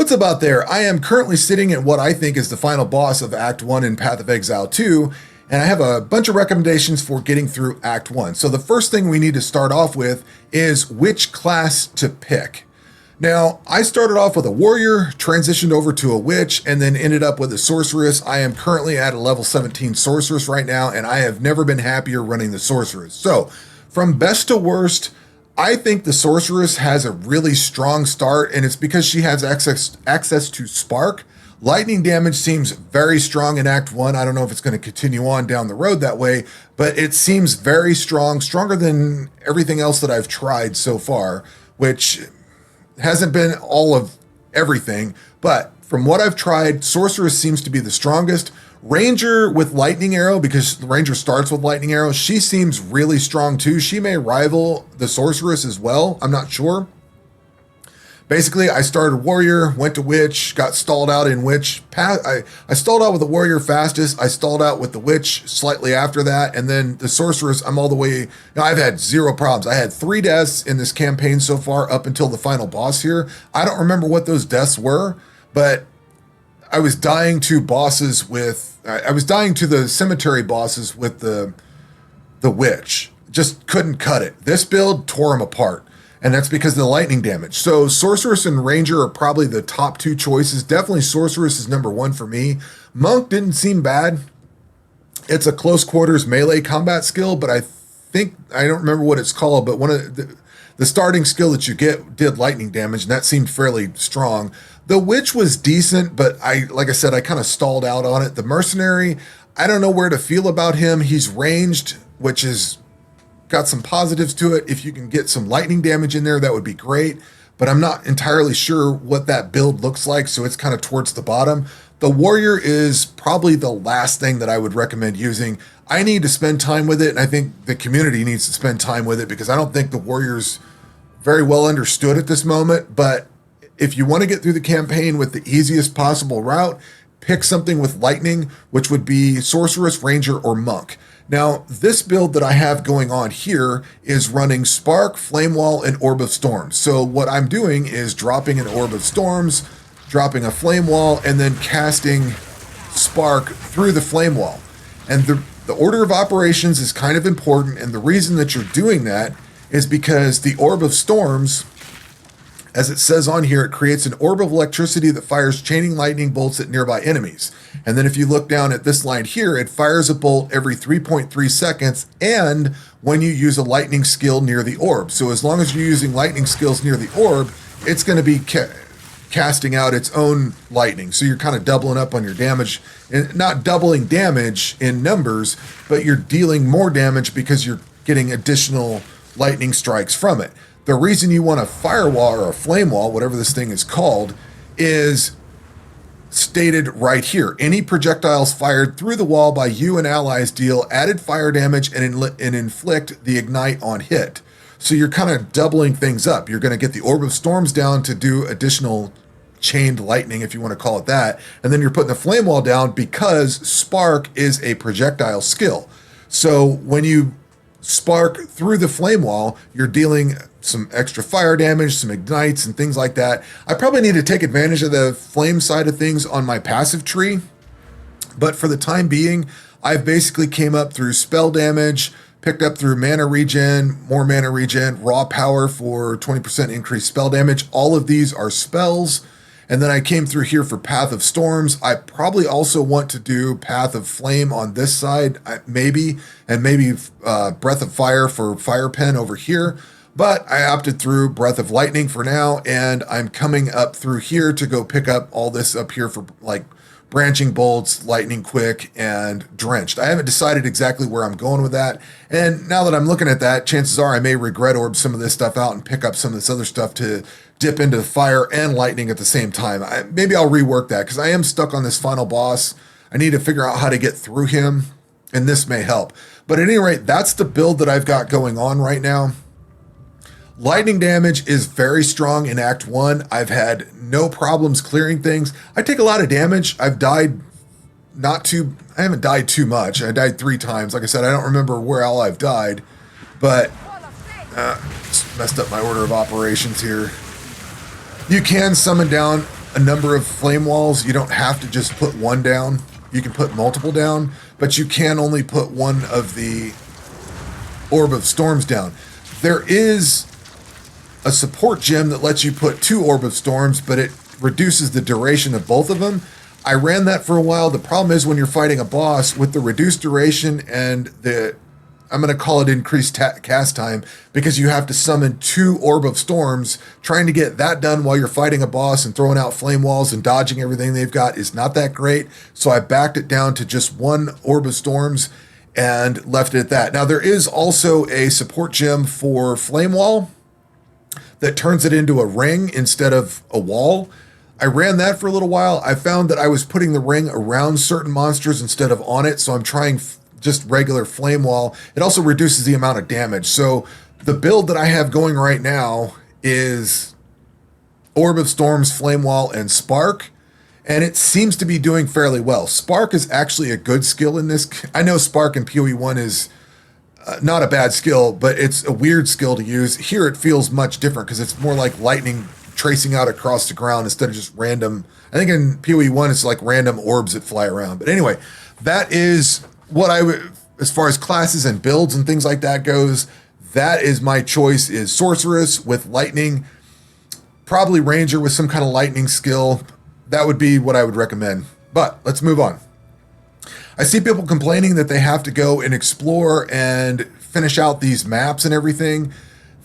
What's up out there? I am currently sitting at what I think is the final boss of Act 1 in Path of Exile 2, and I have a bunch of recommendations for getting through Act 1. So the first thing we need to start off with is which class to pick. Now, I started off with a warrior, transitioned over to a witch, and then ended up with a sorceress. I am currently at a level 17 sorceress right now, and I have never been happier running the sorceress. So, from best to worst, I think the sorceress has a really strong start, and it's because she has access to spark. Lightning damage seems very strong in Act 1. I don't know if it's going to continue on down the road that way, but it seems very strong, stronger than everything else that I've tried so far, which hasn't been all of everything. But from what I've tried, sorceress seems to be the strongest. Ranger with lightning arrow, because the ranger starts with lightning arrow, she seems really strong too. She may rival the sorceress as well. I'm not sure. Basically, I started warrior, went to witch, got stalled out in witch. I stalled out with the warrior fastest. I stalled out with the witch slightly after that. And then the sorceress, I'm all the way. Now, I've had zero problems. I had 3 deaths in this campaign so far up until the final boss here. I don't remember what those deaths were, but I was dying to bosses with, I was dying to the cemetery bosses with the witch. Just couldn't cut it. This build tore them apart, and that's because of the lightning damage. So sorceress and ranger are probably the top 2 choices. Definitely sorceress is number 1 for me. Monk didn't seem bad. It's a close quarters melee combat skill, but I don't remember what it's called, but one of the starting skill that you get did lightning damage, and that seemed fairly strong. The witch was decent, but like I said, I kind of stalled out on it. The mercenary, I don't know where to feel about him. He's ranged, which is got some positives to it. If you can get some lightning damage in there, that would be great, but I'm not entirely sure what that build looks like, so it's kind of towards the bottom. The warrior is probably the last thing that I would recommend using. I need to spend time with it, and I think the community needs to spend time with it, because I don't think the warrior's very well understood at this moment. But if you want to get through the campaign with the easiest possible route, pick something with lightning, which would be sorceress, ranger, or monk. Now, this build that I have going on here is running Spark, Flame Wall, and Orb of Storms. So what I'm doing is dropping an Orb of Storms, dropping a Flame Wall, and then casting Spark through the Flame Wall. And the order of operations is kind of important, and the reason that you're doing that is because the Orb of Storms, as it says on here, it creates an orb of electricity that fires chaining lightning bolts at nearby enemies. And then if you look down at this line here, it fires a bolt every 3.3 seconds and when you use a lightning skill near the orb. So as long as you're using lightning skills near the orb, it's going to be casting out its own lightning. So you're kind of doubling up on your damage, and not doubling damage in numbers, but you're dealing more damage because you're getting additional lightning strikes from it. The reason you want a firewall or a flame wall, whatever this thing is called, is stated right here. Any projectiles fired through the wall by you and allies deal added fire damage and inflict the ignite on hit. So you're kind of doubling things up. You're going to get the Orb of Storms down to do additional chained lightning, if you want to call it that. And then you're putting the flame wall down because spark is a projectile skill. So when you spark through the flame wall, you're dealing some extra fire damage, some ignites and things like that. I probably need to take advantage of the flame side of things on my passive tree, but for the time being, I've basically came up through spell damage, picked up through mana regen, more mana regen, raw power for 20% increased spell damage. All of these are spells. And then I came through here for Path of Storms. I probably also want to do Path of Flame on this side, maybe, and maybe Breath of Fire for Fire Pen over here. But I opted through Breath of Lightning for now, and I'm coming up through here to go pick up all this up here for like Branching Bolts, Lightning Quick, and Drenched. I haven't decided exactly where I'm going with that. And now that I'm looking at that, chances are I may regret orb some of this stuff out and pick up some of this other stuff to dip into the fire and lightning at the same time. Maybe I'll rework that because I am stuck on this final boss. I need to figure out how to get through him, and this may help. But at any rate, that's the build that I've got going on right now. Lightning damage is very strong in Act 1. I've had no problems clearing things. I take a lot of damage. I haven't died too much. I died 3 times. Like I said, I don't remember where all I've died, but just messed up my order of operations here. You can summon down a number of flame walls. You don't have to just put one down. You can put multiple down, but you can only put one of the Orb of Storms down. There is a support gem that lets you put 2 Orb of Storms, but it reduces the duration of both of them. I ran that for a while. The problem is when you're fighting a boss with the reduced duration and the, I'm going to call it increased cast time, because you have to summon 2 Orb of Storms. Trying to get that done while you're fighting a boss and throwing out flame walls and dodging everything they've got is not that great. So I backed it down to just 1 Orb of Storms and left it at that. Now there is also a support gem for flame wall that turns it into a ring instead of a wall. I ran that for a little while. I found that I was putting the ring around certain monsters instead of on it, so I'm trying just regular flame wall. It also reduces the amount of damage. So the build that I have going right now is Orb of Storms, flame wall, and spark, and it seems to be doing fairly well. Spark is actually a good skill in this. I know spark in PoE 1 is not a bad skill, but it's a weird skill to use. Here it feels much different because it's more like lightning tracing out across the ground instead of just random. I think in PoE 1 it's like random orbs that fly around. But anyway, that is what I would, as far as classes and builds and things like that goes, that is my choice, is Sorceress with lightning, probably Ranger with some kind of lightning skill. That would be what I would recommend. But let's move on. I see people complaining that they have to go and explore and finish out these maps and everything.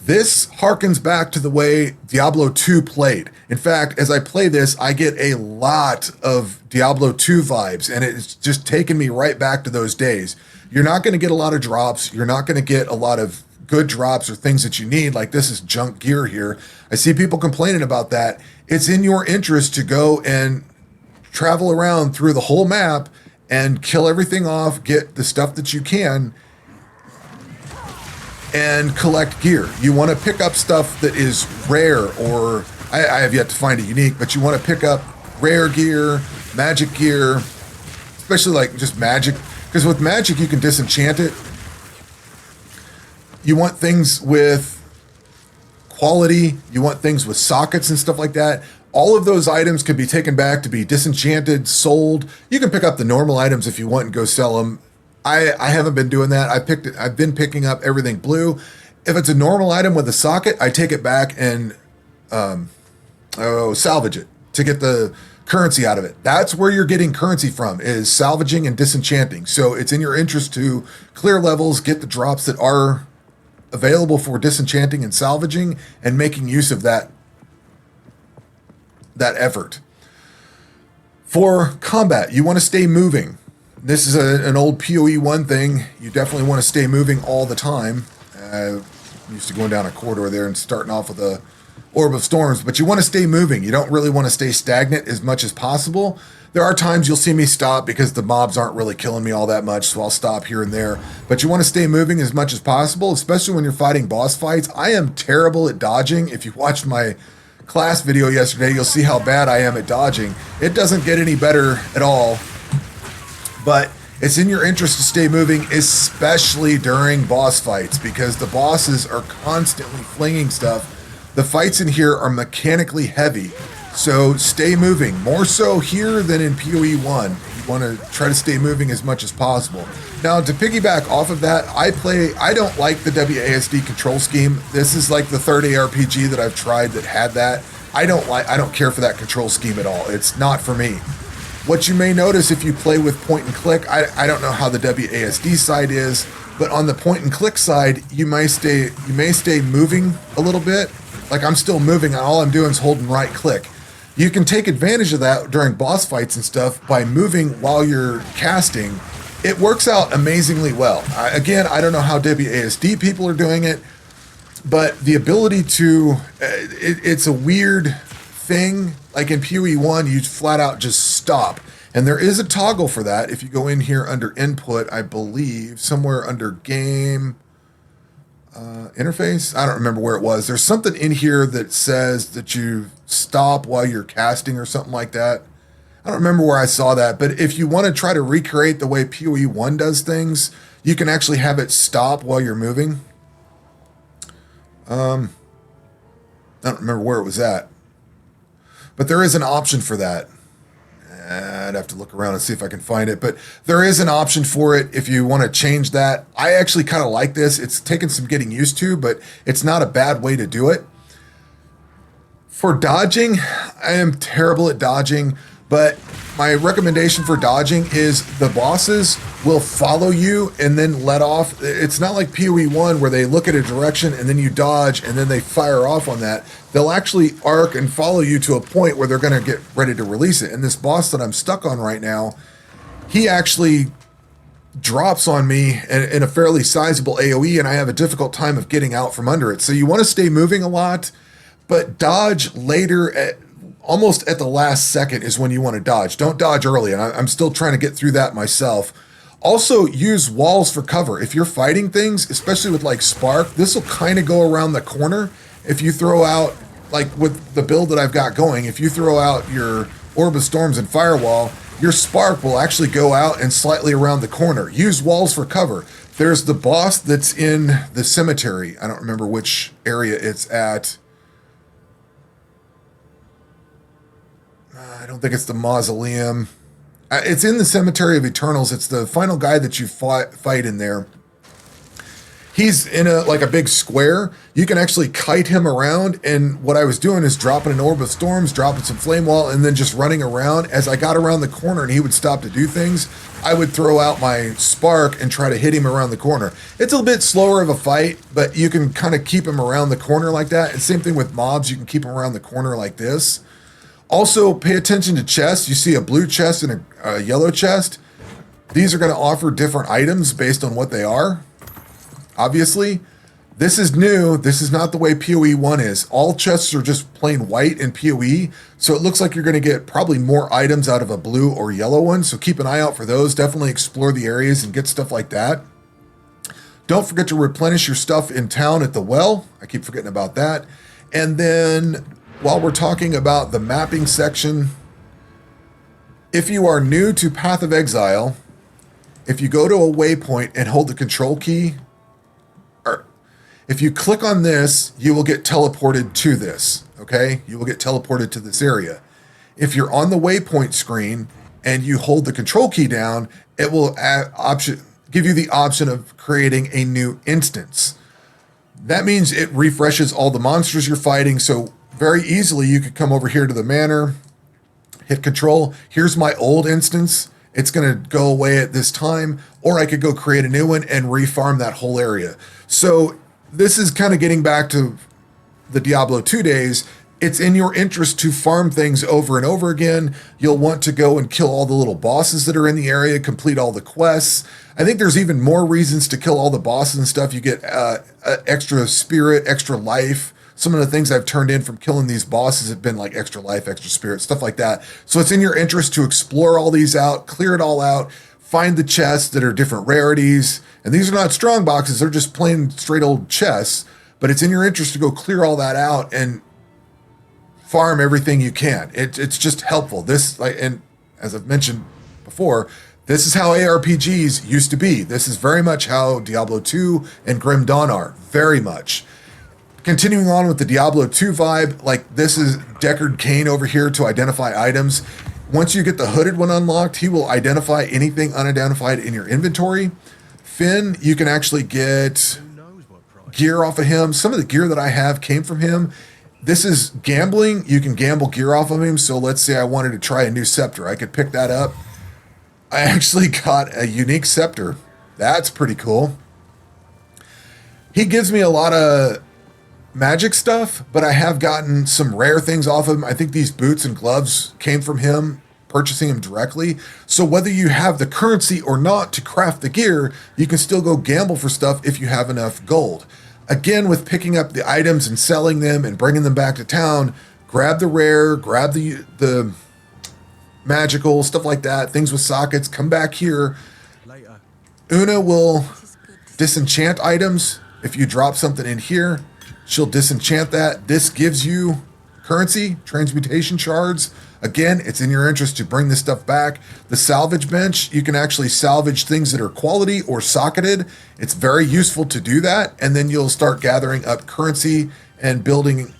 This harkens back to the way Diablo 2 played. In fact, as I play this, I get a lot of Diablo 2 vibes, and it's just taken me right back to those days. You're not going to get a lot of drops. You're not going to get a lot of good drops or things that you need. Like, this is junk gear here. I see people complaining about that. It's in your interest to go and travel around through the whole map and kill everything off, get the stuff that you can, and collect gear. You want to pick up stuff that is rare, or I have yet to find it unique, but you want to pick up rare gear, magic gear, especially like just magic, because with magic you can disenchant it. You want things with quality, you want things with sockets and stuff like that. All of those items can be taken back to be disenchanted, sold. You can pick up the normal items if you want and go sell them. I haven't been doing that. I've been picking up everything blue. If it's a normal item with a socket, I take it back and salvage it to get the currency out of it. That's where you're getting currency from, is salvaging and disenchanting. So it's in your interest to clear levels, get the drops that are available for disenchanting and salvaging, and making use of that effort. For combat, you want to stay moving. This is an old PoE 1 thing. You definitely want to stay moving all the time. Used to going down a corridor there and starting off with a Orb of Storms, but you want to stay moving. You don't really want to stay stagnant as much as possible. There are times you'll see me stop because the mobs aren't really killing me all that much, so I'll stop here and there. But you want to stay moving as much as possible, especially when you're fighting boss fights. I am terrible at dodging. If you watched my class video yesterday, you'll see how bad I am at dodging. It doesn't get any better at all. But it's in your interest to stay moving, especially during boss fights, because the bosses are constantly flinging stuff. The fights in here are mechanically heavy, so stay moving. More so here than in PoE 1. You want to try to stay moving as much as possible. Now, to piggyback off of that, I don't like the WASD control scheme. This is like the third ARPG that I've tried that had that. I don't care for that control scheme at all. It's not for me. What you may notice if you play with point and click, I don't know how the WASD side is, but on the point and click side, you may stay moving a little bit. Like, I'm still moving, all I'm doing is holding right click. You can take advantage of that during boss fights and stuff by moving while you're casting. It works out amazingly well. Again, I don't know how WASD people are doing it, but the ability to, it's a weird thing. Like in PoE 1, you flat out just stop. And there is a toggle for that. If you go in here under input, I believe, somewhere under game interface. I don't remember where it was. There's something in here that says that you stop while you're casting or something like that. I don't remember where I saw that. But if you want to try to recreate the way PoE 1 does things, you can actually have it stop while you're moving. I don't remember where it was at. but there is an option for that. I'd have to look around and see if I can find it, but there is an option for it if you want to change that. I actually kind of like this. It's taken some getting used to, but it's not a bad way to do it. For dodging, I am terrible at dodging, but my recommendation for dodging is the bosses will follow you and then let off. It's not like PoE 1 where they look at a direction and then you dodge and then they fire off on that. They'll actually arc and follow you to a point where they're going to get ready to release it. And this boss that I'm stuck on right now, he actually drops on me in a fairly sizable AoE, and I have a difficult time of getting out from under it. So you want to stay moving a lot, but dodge later almost at the last second is when you want to dodge. Don't dodge early, and I'm still trying to get through that myself. Also, use walls for cover. If you're fighting things, especially with like Spark, this will kind of go around the corner. If you throw out, like with the build that I've got going, if you throw out your Orb of Storms and Firewall, your Spark will actually go out and slightly around the corner. Use walls for cover. There's the boss that's in the cemetery. I don't remember which area it's at. I don't think it's the mausoleum. It's in the Cemetery of Eternals. It's the final guy that you fight in there. He's in a big square. You can actually kite him around, and what I was doing is dropping an Orb of Storms, dropping some Flame Wall, and then just running around. As I got around the corner and he would stop to do things, I would throw out my Spark and try to hit him around the corner. It's a little bit slower of a fight, but you can kind of keep him around the corner like that. And same thing with mobs. You can keep him around the corner like this. Also, pay attention to chests. You see a blue chest and a yellow chest. These are going to offer different items based on what they are. Obviously, this is new. This is not the way PoE 1 is. All chests are just plain white in PoE, so it looks like you're going to get probably more items out of a blue or yellow one, so keep an eye out for those. Definitely explore the areas and get stuff like that. Don't forget to replenish your stuff in town at the well. I keep forgetting about that. And then, while we're talking about the mapping section, if you are new to Path of Exile, if you go to a waypoint and hold the control key, or if you click on this, you will get teleported to this, okay? You will get teleported to this area. If you're on the waypoint screen and you hold the control key down, it will give you the option of creating a new instance. That means it refreshes all the monsters you're fighting, so very easily you could come over here to the manor, hit control. Here's my old instance. It's going to go away at this time, or I could go create a new one and refarm that whole area. So this is kind of getting back to the Diablo 2 days. It's in your interest to farm things over and over again. You'll want to go and kill all the little bosses that are in the area, complete all the quests. I think there's even more reasons to kill all the bosses and stuff. You get extra spirit, extra life. Some of the things I've turned in from killing these bosses have been like extra life, extra spirit, stuff like that. So it's in your interest to explore all these out, clear it all out, find the chests that are different rarities. And these are not strong boxes. They're just plain straight old chests. But it's in your interest to go clear all that out and farm everything you can. It's just helpful. This, and as I've mentioned before, this is how ARPGs used to be. This is very much how Diablo 2 and Grim Dawn are. Very much. Continuing on with the Diablo 2 vibe, like this is Deckard Cain over here to identify items. Once you get the hooded one unlocked, he will identify anything unidentified in your inventory. Finn, you can actually get gear off of him. Some of the gear that I have came from him. This is gambling. You can gamble gear off of him. So let's say I wanted to try a new scepter. I could pick that up. I actually got a unique scepter. That's pretty cool. He gives me a lot of magic stuff, but I have gotten some rare things off of him. I think these boots and gloves came from him, purchasing them directly. So whether you have the currency or not to craft the gear, you can still go gamble for stuff if you have enough gold. Again, with picking up the items and selling them and bringing them back to town, grab the rare, grab the magical, stuff like that, things with sockets, come back here. Later. Una will disenchant items. If you drop something in here, she'll disenchant that. This gives you currency, transmutation shards. Again, it's in your interest to bring this stuff back. The salvage bench, you can actually salvage things that are quality or socketed. It's very useful to do that. And then you'll start gathering up currency and building.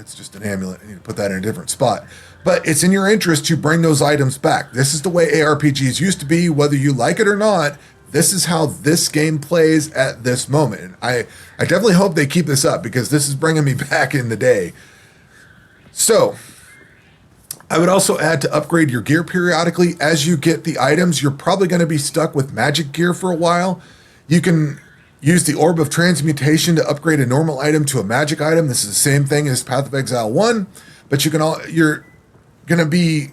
It's just an amulet. I need to put that in a different spot. But it's in your interest to bring those items back. This is the way ARPGs used to be, whether you like it or not. This is how this game plays at this moment. And I definitely hope they keep this up because this is bringing me back in the day. So I would also add to upgrade your gear periodically. As you get the items, you're probably going to be stuck with magic gear for a while. You can use the Orb of Transmutation to upgrade a normal item to a magic item. This is the same thing as Path of Exile 1, but you're going to be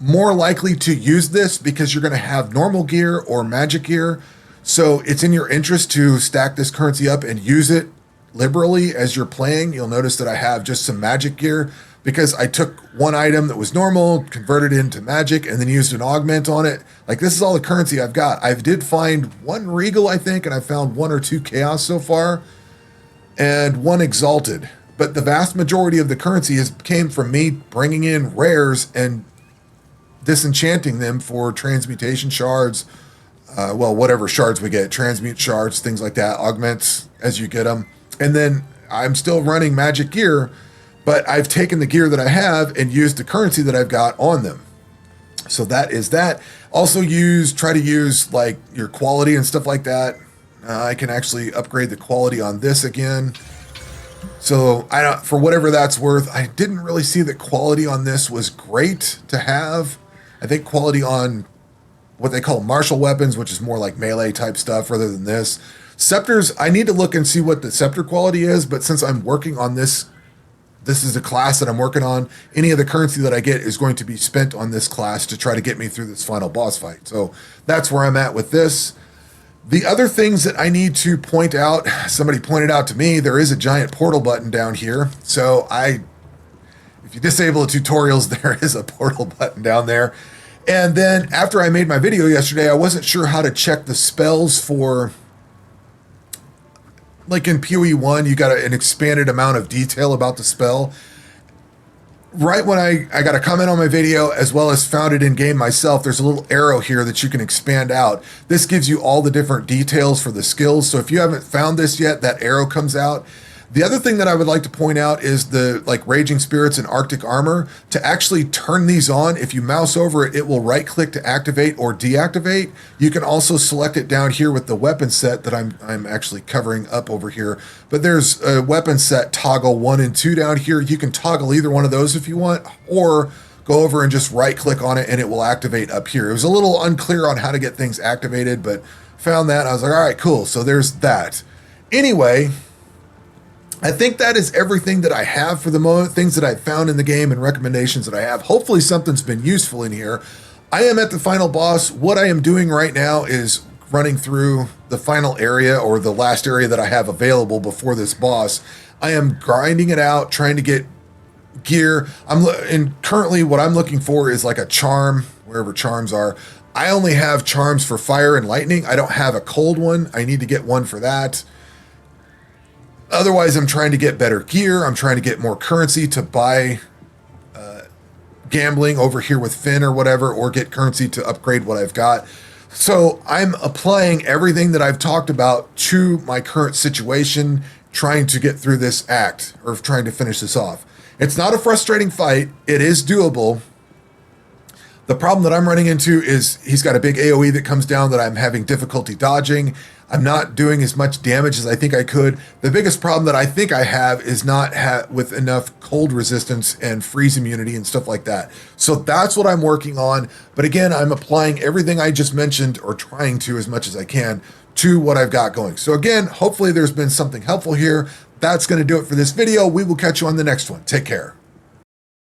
more likely to use this because you're going to have normal gear or magic gear. So it's in your interest to stack this currency up and use it liberally as you're playing. You'll notice that I have just some magic gear because I took one item that was normal, converted it into magic, and then used an augment on it. Like, this is all the currency I've got. I did find one Regal, I think, and I found 1 or 2 Chaos so far, and 1 Exalted. But the vast majority of the currency came from me bringing in rares and disenchanting them for transmutation shards. Whatever shards we get, transmute shards, things like that, augments as you get them. And then I'm still running magic gear, but I've taken the gear that I have and used the currency that I've got on them. So that is that. Also try to use like your quality and stuff like that. I can actually upgrade the quality on this again. So for whatever that's worth, I didn't really see that quality on this was great to have. I think quality on what they call martial weapons, which is more like melee type stuff rather than this. Scepters, I need to look and see what the scepter quality is, but since I'm working on this is a class that I'm working on, any of the currency that I get is going to be spent on this class to try to get me through this final boss fight. So that's where I'm at with this. The other things that I need to point out, somebody pointed out to me, there is a giant portal button down here. So if you disable the tutorials, there is a portal button down there. And then after I made my video yesterday, I wasn't sure how to check the spells for, like in PoE 1, you got an expanded amount of detail about the spell. Right when I got a comment on my video, as well as found it in game myself, there's a little arrow here that you can expand out. This gives you all the different details for the skills. So if you haven't found this yet, that arrow comes out. The other thing that I would like to point out is the Raging Spirits and Arctic Armor. To actually turn these on, if you mouse over it, it will right click to activate or deactivate. You can also select it down here with the weapon set that I'm actually covering up over here. But there's a weapon set toggle 1 and 2 down here. You can toggle either one of those if you want, or go over and just right click on it and it will activate up here. It was a little unclear on how to get things activated, but found that. I was like, all right, cool. So there's that. Anyway, I think that is everything that I have for the moment, things that I found in the game and recommendations that I have. Hopefully something's been useful in here. I am at the final boss. What I am doing right now is running through the final area, or the last area that I have available before this boss. I am grinding it out, trying to get gear. And currently what I'm looking for is like a charm, wherever charms are. I only have charms for fire and lightning. I don't have a cold one. I need to get one for that. Otherwise, I'm trying to get better gear. I'm trying to get more currency to buy gambling over here with Finn or whatever, or get currency to upgrade what I've got. So I'm applying everything that I've talked about to my current situation, trying to get through this act, or trying to finish this off. It's not a frustrating fight. It is doable. The problem that I'm running into is he's got a big AoE that comes down that I'm having difficulty dodging. I'm not doing as much damage as I think I could. The biggest problem that I think I have is not with enough cold resistance and freeze immunity and stuff like that. So that's what I'm working on. But again, I'm applying everything I just mentioned, or trying to as much as I can, to what I've got going. So again, hopefully there's been something helpful here. That's going to do it for this video. We will catch you on the next one. Take care.